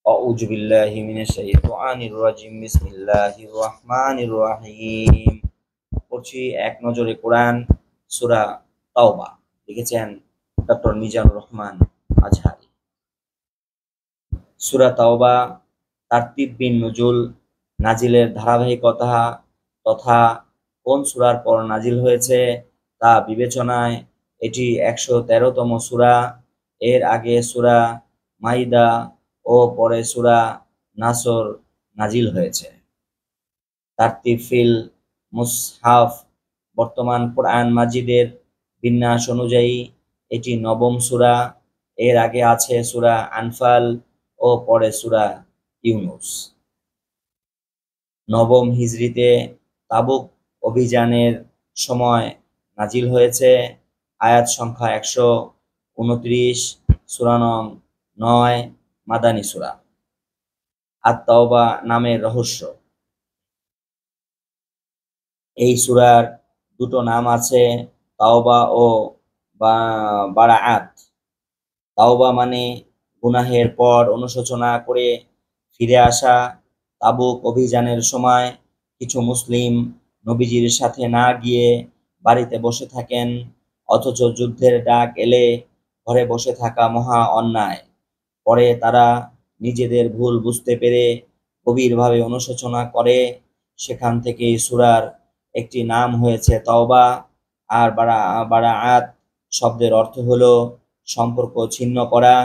أعوذ بالله من الشيطان الرجيم بسم الله الرحمن الرحيم। পড়ছি এক নজরে কোরআন, সূরা তাওবা। লিখেছেন ডক্টর মিজানুর রহমান আজহারি। সূরা তাওবা তারতিব বিন নুজুল, নাজিলের ধারাবাহিকতা তথা কোন সূরার পর নাজিল হয়েছে তা বিবেচনায় এটি ১১৩তম সূরা। এর আগে সূরা মাইদা ও পরে সূরা নাসর নাজিল হয়েছে। তারতিব ফিল মুসহাফ, বর্তমান কোরআন মাজিদের বিন্যাস অনুযায়ী এটি নবম সূরা। এর আগে আছে সূরা আনফাল ও পরে সূরা ইউনুস। নবম হিজরিতে তাবুক অভিযানের সময় নাজিল হয়েছে। আয়াত সংখ্যা ১২৯, সূরা নং ৯, মাদানী সূরা। আত-তাওবা নামের রহস্য। এই সূরার দুটো নাম আছে, তাওবা ও বারাআত। তাওবা মানে গুনাহের পর অনুশোচনা করে ফিরে আসা। তাবুক অভিযানের সময় কিছু মুসলিম নবীজির সাথে না গিয়ে বাড়িতে বসে থাকেন, অথচ যুদ্ধের ডাক এলে ঘরে বসে থাকা মহা অন্যায়। পরে তারা নিজেদের ভুল বুঝতে পেরে গভীরভাবে অনুশোচনা করে। সেখান থেকেই সূরার একটি নাম হয়েছে তাওবা। আর বারাআত শব্দের অর্থ হলো সম্পর্ক ছিন্ন করা।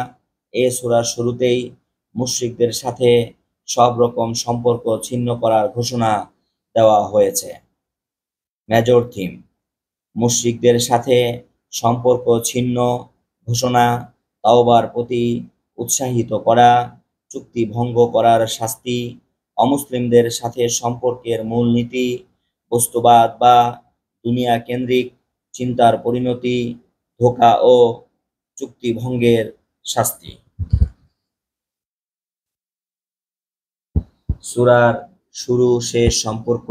এ সূরার শুরুতেই মুশরিকদের সাথে সব রকম সম্পর্ক ছিন্ন করার ঘোষণা দেওয়া হয়েছে। মেজর থিম: মুশরিকদের সাথে সম্পর্ক ছিন্ন ঘোষণা, তাওবার প্রতি উৎসাহিত করা, চুক্তি ভঙ্গ করার শাস্তি, অমুসলিমদের সাথে সম্পর্কের মূলনীতি, বস্তুবাদ বা দুনিয়া কেন্দ্রিক চিন্তার পরিণতি, ধোঁকা ও চুক্তি ভঙ্গের শাস্তি। সূরার শুরু শেষ সম্পর্ক।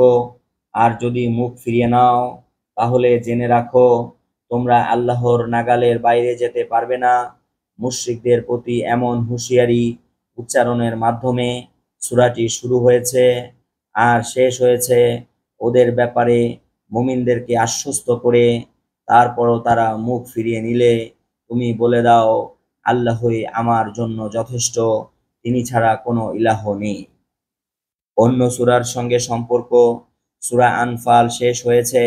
আর যদি মুখ ফিরিয়ে নাও তাহলে জেনে রাখো তোমরা আল্লাহর নাগালের বাইরে যেতে পারবে না। মুশরিকদের প্রতি এমন হুঁশিয়ারি উচ্চারণের মাধ্যমে সূরাটি শুরু হয়েছে আর শেষ হয়েছে ওদের ব্যাপারে মুমিনদেরকে আশ্বস্ত করে। তারপরও তারা মুখ ফিরিয়ে নিলে তুমি বলে দাও, আল্লাহই আমার জন্য যথেষ্ট, তিনি ছাড়া কোনো ইলাহ নেই। অন্য সূরার সঙ্গে সম্পর্ক: সূরা আনফাল শেষ হয়েছে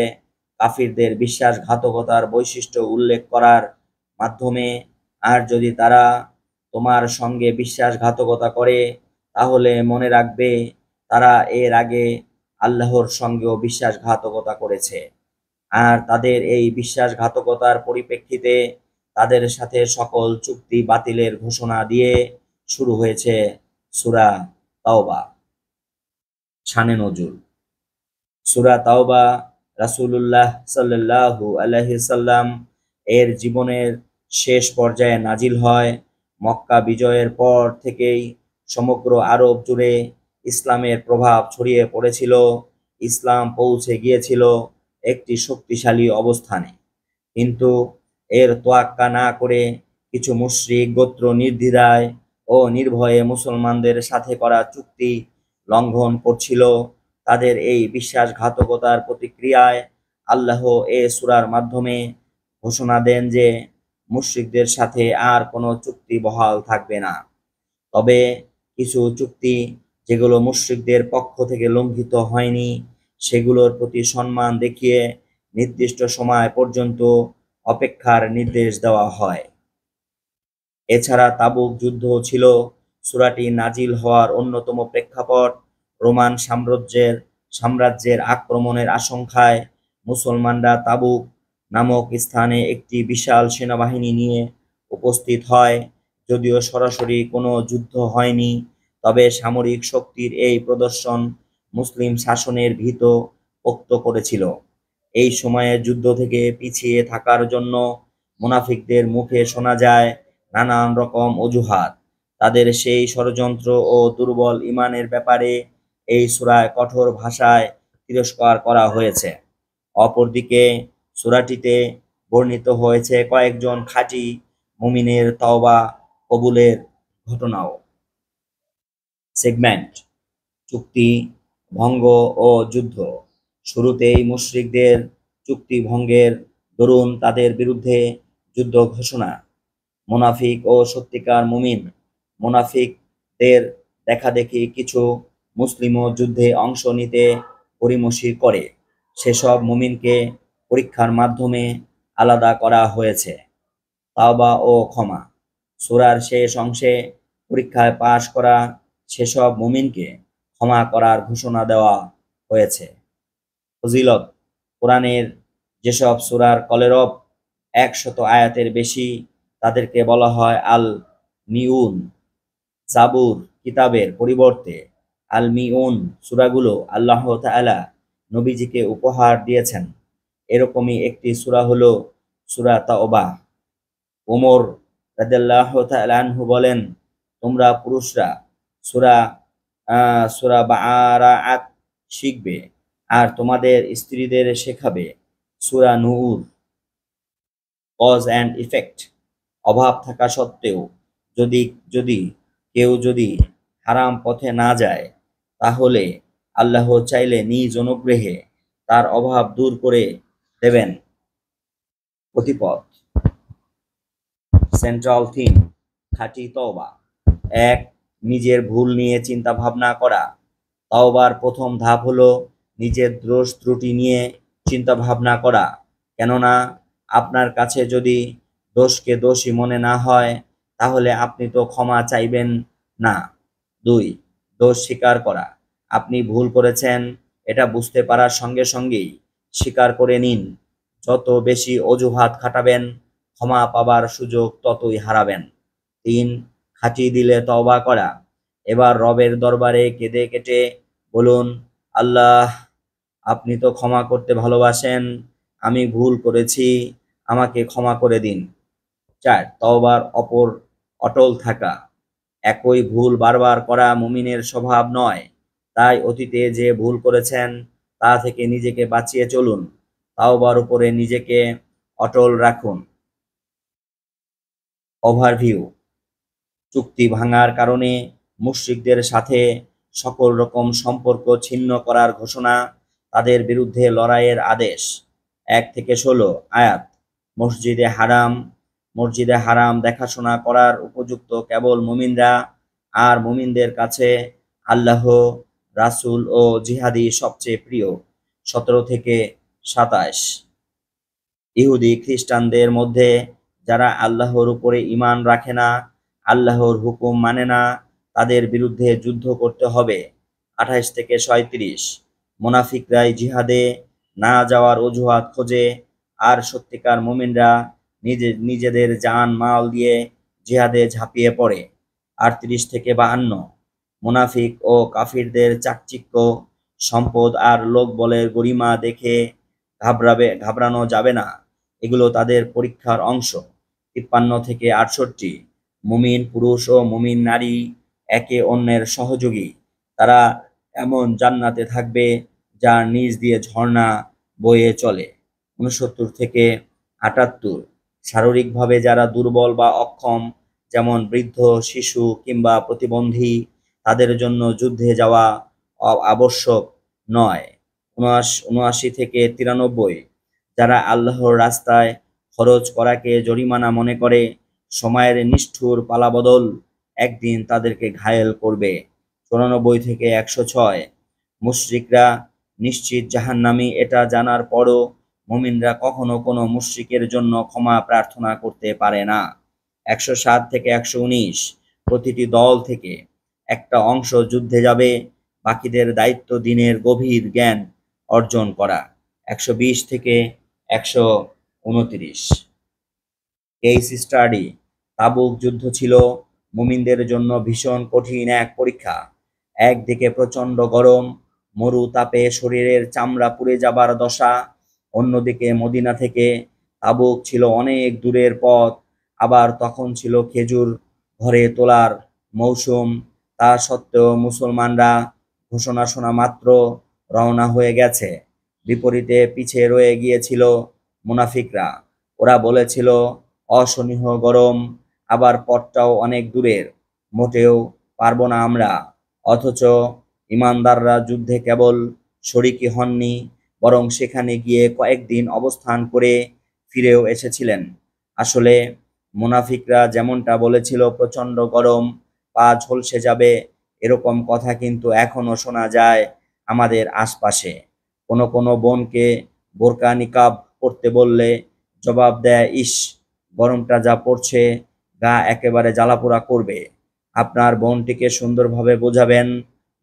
কাফিরদের বিশ্বাসঘাতকতার বৈশিষ্ট্য উল্লেখ করার মাধ্যমে। আর যদি তারা তোমার সঙ্গে বিশ্বাসঘাতকতা করে তাহলে মনে রাখবে তারা এর আগে আল্লাহর সঙ্গেও বিশ্বাসঘাতকতা করেছে। আর তাদের এই বিশ্বাসঘাতকতার পরিপ্রেক্ষিতে তাদের সাথে সকল চুক্তি বাতিলের ঘোষণা দিয়ে শুরু হয়েছে সূরা তাওবা। শানে নজুল: সূরা তাওবা রাসূলুল্লাহ সাল্লাল্লাহু আলাইহি সাল্লাম এর জীবনের শেষ পর্যায়ে নাজিল হয়। মক্কা বিজয়ের পর থেকেই সমগ্র আরব জুড়ে ইসলামের প্রভাব ছড়িয়ে পড়েছিল। ইসলাম পৌঁছে গিয়েছিল একটি শক্তিশালী অবস্থানে। কিন্তু এর তোয়াক্কা না করে কিছু মুশরিক গোত্র নির্দ্বিধায় ও নির্ভয়ে মুসলমানদের সাথে করা চুক্তি লঙ্ঘন করছিল। তাদের এই বিশ্বাসঘাতকতার প্রতিক্রিয়ায় আল্লাহ এ সূরার মাধ্যমে ঘোষণা দেন যে মুশরিকদের সাথে আর কোনো চুক্তি বহাল থাকবে না। তবে কিছু চুক্তি যেগুলো মুশরিকদের পক্ষ থেকে লঙ্ঘিত হয়নি সেগুলোর প্রতি সম্মান দেখিয়ে নির্দিষ্ট সময় পর্যন্ত অপেক্ষার নির্দেশ দেওয়া হয়। এছাড়া তাবুক যুদ্ধ ছিল সূরাটি নাজিল হওয়ার অন্যতম প্রেক্ষাপট। রোমান সাম্রাজ্যের আক্রমণের আশঙ্কায় মুসলমানরা তাবুক নামক স্থানে একটি বিশাল সেনাবাহিনী নিয়ে উপস্থিত হয়। যদিও সরাসরি কোনো যুদ্ধ হয়নি, তবে সামরিক শক্তির এই প্রদর্শন মুসলিম শাসনের ভীত পোক্ত করেছিল। এই সময়ে যুদ্ধ থেকে পিছিয়ে থাকার জন্য মুনাফিকদের মুখে শোনা যায় নানান রকম অজুহাত। তাদের সেই ষড়যন্ত্র ও দুর্বল ঈমানের ব্যাপারে এই সূরায় কঠোর ভাষায় তিরস্কার করা হয়েছে। অপরদিকে সূরাটিতে বর্ণিত হয়েছে কয়েকজন খাঁটি মুমিনের তওবা কবুলের ঘটনাও। সেগমেন্ট: চুক্তি ভঙ্গ ও যুদ্ধ। শুরুতেই মুশরিকদের চুক্তি ভঙ্গের দরুন তাদের বিরুদ্ধে যুদ্ধ ঘোষণা। মুনাফিক ও সত্যিকার মুমিন: মুনাফিকদের দেখাদেখি কিছু মুসলিমও যুদ্ধে অংশ নিতে পরিমসি করে, সেসব মুমিনকে পরীক্ষার মাধ্যমে আলাদা করা হয়েছে। তাওবা ও ক্ষমা: সূরার শেষ অংশে পরীক্ষায় পাশ করা সেসব মুমিনকে ক্ষমা করার ঘোষণা দেওয়া হয়েছে। ফজিলত: কোরআনের যেসব সূরার কলেরব 100 আয়াতের বেশি, তাদেরকে বলা হয় আল মিউন। জাবুর কিতাবের পরিবর্তে আল মিউন সূরাগুলো আল্লাহ তাআলা নবীজিকে উপহার দিয়েছেন। এরকমই একটি সূরা হলো সূরা তাওবা। ওমর রাদিয়াল্লাহু তাআলা আনহু বলেন, তোমরা পুরুষরা সূরা সূরা বারাআত শিখবে আর তোমাদের স্ত্রীদের শেখাবে সূরা নূর। কজ অ্যান্ড ইফেক্ট: অভাব থাকা সত্ত্বেও যদি যদি কেউ হারাম পথে না যায়, তাহলে আল্লাহ চাইলে নিজ অনুগ্রহে তার অভাব দূর করে দেবেন। প্রতিপদ: সেন্ট্রাল থিম: খাঁটি তওবা। 1. নিজের ভুল নিয়ে চিন্তা ভাবনা করা। তওবার প্রথম ধাপ হলো নিজের দোষ ত্রুটি নিয়ে চিন্তা ভাবনা করা, কেননা আপনার কাছে যদি দোষকে দোষী মনে না হয়, তাহলে আপনি তো ক্ষমা চাইবেন না। 2. দোষ স্বীকার করা: আপনি ভুল করেছেন এটা বুঝতে পারার সঙ্গে সঙ্গেই স্বীকার করে নিন। যত বেশি অজুহাত খাটাবেন, ক্ষমা পাবার সুযোগ ততই হারাবেন। 3. খাঁটি দিলে তওবা করা: এবার রবের দরবারে কেঁদে কেটে বলুন, আল্লাহ, আপনি তো ক্ষমা করতে ভালোবাসেন, আমি ভুল করেছি, আমাকে ক্ষমা করে দিন। 4. তওবার ওপর অটল থাকা: একই ভুল বারবার করা মুমিনের স্বভাব নয়, তাই অতীতে যে ভুল করেছেন তা থেকে নিজেকে বাঁচিয়ে চলুন, তওবার উপরে নিজেকে অটল রাখুন। ওভারভিউ: চুক্তি ভাঙার কারণে মুশরিকদের সাথে সকল রকম সম্পর্ক ছিন্ন করার ঘোষণা, তাদের বিরুদ্ধে লড়াইয়ের আদেশ। 1 থেকে 16 আয়াত। মসজিদে হারাম দেখাশোনা করার উপযুক্ত কেবল মুমিনরা, আর মুমিনদের কাছে আল্লাহ, রাসূল ও জিহাদি সবচেয়ে প্রিয়। 17 থেকে 27। ইহুদি খ্রিস্টানদের মধ্যে যারা আল্লাহর উপরে ঈমান রাখে না, আল্লাহর হুকুম মানে না, তাদের বিরুদ্ধে যুদ্ধ করতে হবে। 28 থেকে 37। মুনাফিকরাই জিহাদে না যাওয়ার অজুহাত খোঁজে, আর সত্যিকার মুমিনরা নিজেদের জান মাল দিয়ে জিহাদে ঝাঁপিয়ে পড়ে। 38 থেকে 52। মুনাফিক ও কাফিরদের চাকচিক্য, সম্পদ আর লোকবলের গরিমা দেখে ঘাবড়ানো যাবে না, এগুলো তাদের পরীক্ষার অংশ। 53 থেকে 68। মুমিন পুরুষ ও মুমিন নারী একে অন্যের সহযোগী, তারা এমন জান্নাতে থাকবে যার নিচ দিয়ে ঝর্ণা বয়ে চলে। 69 থেকে 78। শারীরিকভাবে যারা দুর্বল বা অক্ষম, যেমন বৃদ্ধ, শিশু কিংবা প্রতিবন্ধী, তাদের জন্য যুদ্ধে যাওয়া আবশ্যক নয়। 79 থেকে 93। যারা আল্লাহর রাস্তায় খরচ করাকে জরিমানা মনে করে, সময়ের নিষ্ঠুর পালাবদল একদিন তাদেরকে ঘায়েল করবে। 94 থেকে 106। মুশরিকরা নিশ্চিত জাহান্নামী, এটা জানার পরও মুমিনরা কখনো কোনো মুশরিকের জন্য ক্ষমা প্রার্থনা করতে পারে না। 107 থেকে 119। প্রতিটি দল থেকে একটা অংশ যুদ্ধে যাবে, বাকিদের দায়িত্ব দিনের গভীর জ্ঞান অর্জন করা। 120 থেকে 129। কেস স্টাডি: তাবুক যুদ্ধ ছিল মুমিনদের জন্য ভীষণ কঠিন এক পরীক্ষা। একদিকে প্রচণ্ড গরম, মরু তাপে শরীরের চামড়া পুড়ে যাবার দশা, অন্যদিকে মদিনা থেকে তাবুক ছিল অনেক দূরের পথ, আবার তখন ছিল খেজুর ঘরে তোলার মৌসুম। তা সত্ত্বেও মুসলমানরা ঘোষণা শোনা মাত্র রওনা হয়ে গেছে। বিপরীতে পিছিয়ে রয়ে গিয়েছিল মুনাফিকরা। ওরা বলেছিল, অসহনীয় গরম, আবার পথটাও অনেক দূরের, মোটেও পারবো না আমরা। অথচ ইমানদাররা যুদ্ধে কেবল শরিকি হননি, বরং সেখানে গিয়ে কয়েকদিন অবস্থান করে ফিরেও এসেছিলেন। আসলে মুনাফিকরা যেমনটা বলেছিল প্রচণ্ড গরম, পা ঝলসে যাবে, এরকম কথা কিন্তু এখনো শোনা যায় আমাদের আশপাশে। কোনো কোনো বোনকে বোরকা নিকাব পরতে বললে জবাব দেয়, ইস, গরমটা যা পড়ছে, গা একেবারে জ্বালাপোড়া করবে। আপনার বোনটিকে সুন্দরভাবে বোঝাবেন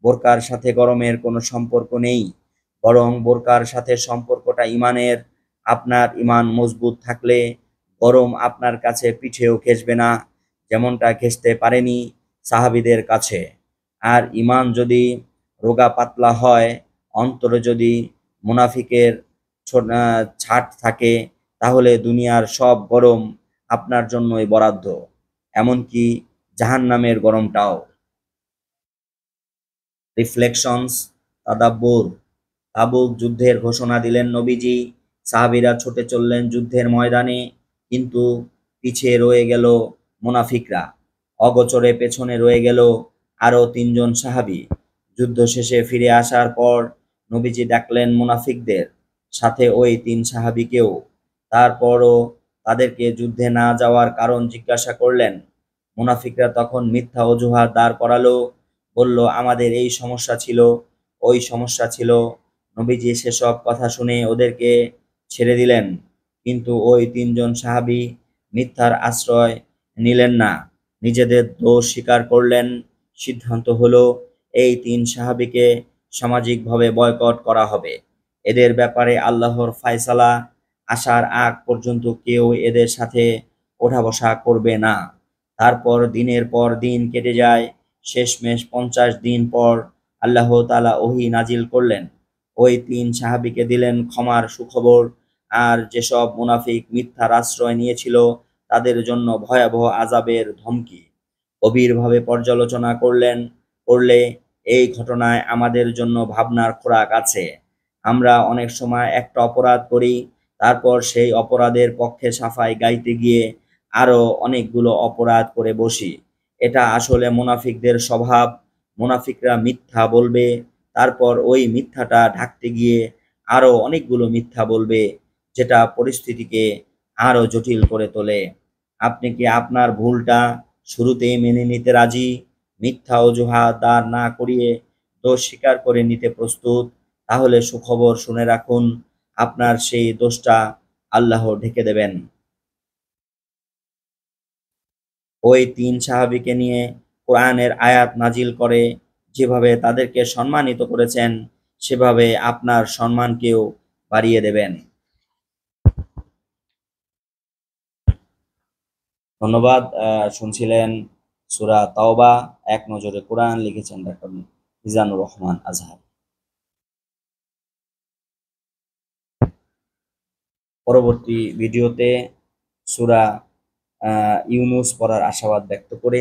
বোরকার সাথে গরমের কোনো সম্পর্ক নেই, বরং বোরকার সাথে সম্পর্কটা ইমানের। আপনার ইমান মজবুত থাকলে গরম আপনার কাছে পিঠেও ঘেঁষবে না, যেমনটা ঘেঁষতে পারেনি সাহাবীদের কাছে। আর ইমান যদি রোগা পাতলা হয়, অন্তরে যদি মুনাফিকের ছাট থাকে, তাহলে দুনিয়ার সব গরম আপনার জন্যই বরাদ্দ, এমনকি জাহান্নামের গরমটাও। রিফ্লেকশনস, তাদাব্বুর। তাবুক যুদ্ধের ঘোষণা দিলেন নবীজি। সাহাবীরা ছুটে চললেন যুদ্ধের ময়দানে, কিন্তু পিছিয়ে রয়ে গেল মুনাফিকরা। অগোচরে পেছনে রয়ে গেল আরো তিনজন সাহাবী। যুদ্ধ শেষে ফিরে আসার পর নবীজি ডাকলেন মুনাফিকদের, সাথে ওই তিন সাহাবীকেও। তারপরও তাদেরকে যুদ্ধে না যাওয়ার কারণ জিজ্ঞাসা করলেন। মুনাফিকরা তখন মিথ্যা অজুহাত দাঁড় করালো, বলল, আমাদের এই সমস্যা ছিল, ওই সমস্যা ছিল। নবীজি সেসব কথা শুনে ওদেরকে ছেড়ে দিলেন, কিন্তু ওই তিনজন সাহাবী মিথ্যার আশ্রয় নিলেন না, নিজেদের দোষ স্বীকার করলেন। সিদ্ধান্ত হলো এই তিন সাহাবীকে সামাজিকভাবে বয়কট করা হবে। এদের ব্যাপারে আল্লাহর ফায়সালা আসার আগ পর্যন্ত কেউ এদের সাথে ওঠা বসা করবে না। তারপর দিনের পর দিন কেটে যায়। শেষমেশ 50 দিন পর আল্লাহ তাআলা ওহী নাজিল করলেন। ওই তিন সাহাবীকে দিলেন ক্ষমার সুখবর, আর যেসব মুনাফিক মিথ্যার আশ্রয় নিয়েছিল তাদের জন্য ভয়াবহ আযাবের ধমকি। গভীরভাবে পর্যালোচনা করলে এই ঘটনায় আমাদের জন্য ভাবনার খোরাক আছে। আমরা অনেক সময় একটা অপরাধ করি, তারপর সেই অপরাধের পক্ষে সাফাই গাইতে গিয়ে আরো অনেকগুলো অপরাধ করে বসি। এটা আসলে মুনাফিকদের স্বভাব। মুনাফিকরা মিথ্যা বলবে, তারপর ওই মিথ্যাটা ঢাকতে গিয়ে আরো অনেকগুলো মিথ্যা বলবে, যেটা পরিস্থিতিকে আরো জটিল করে তোলে। আপনি কি আপনার ভুলটা শুরুতেই মেনে নিতে রাজি, মিথ্যা অজুহাত দাঁড় না করিয়ে দোষ স্বীকার করে নিতে প্রস্তুত? তাহলে সুখবর শুনে রাখুন, আপনার সেই দোষটা আল্লাহ ঢেকে দেবেন। ওই তিন সাহাবীকে নিয়ে কোরআনের আয়াত নাজিল করে যেভাবে তাদেরকে সম্মানিত করেছেন, সেভাবে আপনার সম্মানকেও বাড়িয়ে দেবেন। ধন্যবাদ। শুনছিলেন সূরা তাওবা, এক নজরে কোরআন, লিখেছেন ডক্টর মিজানুর রহমান আজহার। পরবর্তী ভিডিওতে সূরা ইউনুস পড়ার আশাবাদ ব্যক্ত করে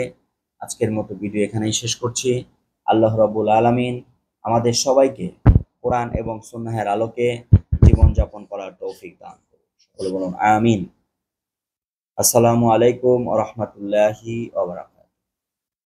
আজকের মতো ভিডিও এখানেই শেষ করছি। আল্লাহ রাব্বুল আলামিন আমাদের সবাইকে কোরআন এবং সুন্নাহের আলোকে জীবনযাপন করার তৌফিক দান করুন। সকলে বলুন আমিন। আসসালামু আলাইকুম ওয়া রাহমাতুল্লাহি ওয়া বারাকাতুহু।